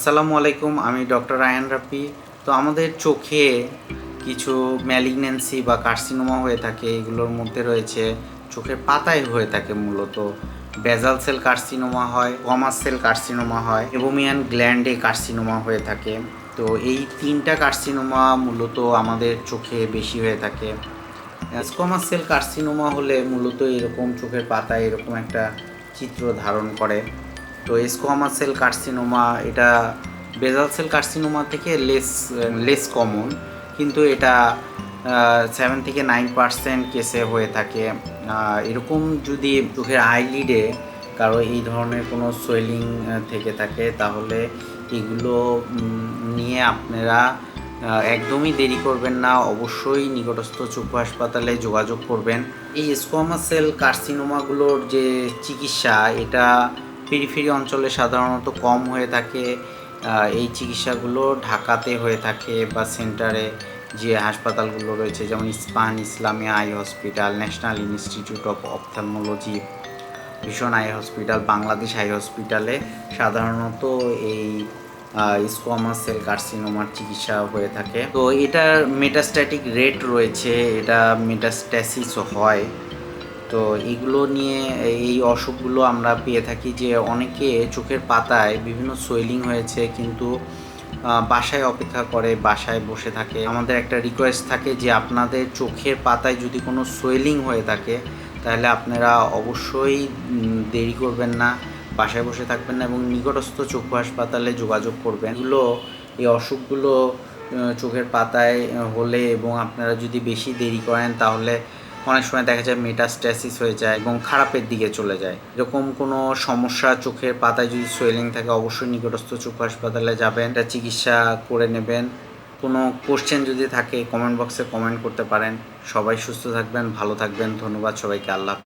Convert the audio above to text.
আসসালামু আলাইকুম, আমি ডক্টর আয়ান রাব্বি। তো আমাদের চোখে কিছু ম্যালিগন্যান্সি বা কার্সিনোমা হয়ে থাকে। এগুলোর মধ্যে রয়েছে চোখের পাতায় হয়ে থাকে মূলত বেজাল সেল কার্সিনোমা হয়, স্কোয়ামাস সেল কার্সিনোমা হয়, মেবোমিয়ান গ্ল্যান্ডে কার্সিনোমা হয়ে থাকে। তো এই তিনটা কার্সিনোমা মূলত আমাদের চোখে বেশি হয়ে থাকে। স্কোয়ামাস সেল কার্সিনোমা হলে মূলত এরকম চোখের পাতায় এরকম একটা চিত্র ধারণ করে। তো স্কোয়ামাস সেল কার্সিনোমা এটা বেজাল সেল কার্সিনোমা থেকে লেস কমন, কিন্তু এটা 7 থেকে 9% কেসে হয়ে থাকে। এরকম যদি চোখের আইলিডে কারো এই ধরনের কোনো সোয়েলিং থেকে থাকে, তাহলে এগুলো নিয়ে আপনারা একদমই দেরি করবেন না, অবশ্যই নিকটস্থ চক্ষু হাসপাতালে যোগাযোগ করবেন। এই স্কোয়ামাস সেল কার্সিনোমাগুলোর যে চিকিৎসা, এটা পেরিফেরি অঞ্চলে সাধারণত কম হয়ে থাকে। এই চিকিৎসাগুলো ঢাকাতে হয়ে থাকে বা সেন্টারে যে হাসপাতালগুলো রয়েছে, যেমন Ispahani Islamia eye hospital, national institute of ophthalmology, vision eye hospital, Bangladesh I হসপিটালে সাধারণত এই স্কোয়ামাস সেল কার্সিনোমার চিকিৎসা হয়ে থাকে। তো এটার মেটাস্ট্যাটিক রেট রয়েছে, এটা মেটাস্ট্যাসিসও হয়। তো এগুলো নিয়ে এই অসুখগুলো আমরা পেয়ে থাকি যে অনেকে চোখের পাতায় বিভিন্ন সোয়েলিং হয়েছে, কিন্তু বাসায় অপেক্ষা করে, বাসায় বসে থাকে। আমাদের একটা রিকোয়েস্ট থাকে যে আপনাদের চোখের পাতায় যদি কোনো সোয়েলিং হয়ে থাকে, তাহলে আপনারা অবশ্যই দেরি করবেন না, বাসায় বসে থাকবেন না এবং নিকটস্থ চক্ষু হাসপাতালে যোগাযোগ করবেন। এই অসুখগুলো চোখের পাতায় হলে এবং আপনারা যদি বেশি দেরি করেন, তাহলে অনেক সময় দেখা যায় মেটাস্ট্যাসিস হয়ে যায় এবং খারাপের দিকে চলে যায়। এরকম কোনো সমস্যা চোখের পাতায় যদি সোয়েলিং থাকে, অবশ্যই নিকটস্থ চক্ষু হাসপাতালে যাবেন, এটা চিকিৎসা করে নেবেন। কোনো কোশ্চেন যদি থাকে কমেন্ট বক্সে কমেন্ট করতে পারেন। সবাই সুস্থ থাকবেন, ভালো থাকবেন। ধন্যবাদ সবাইকে। আল্লাহ।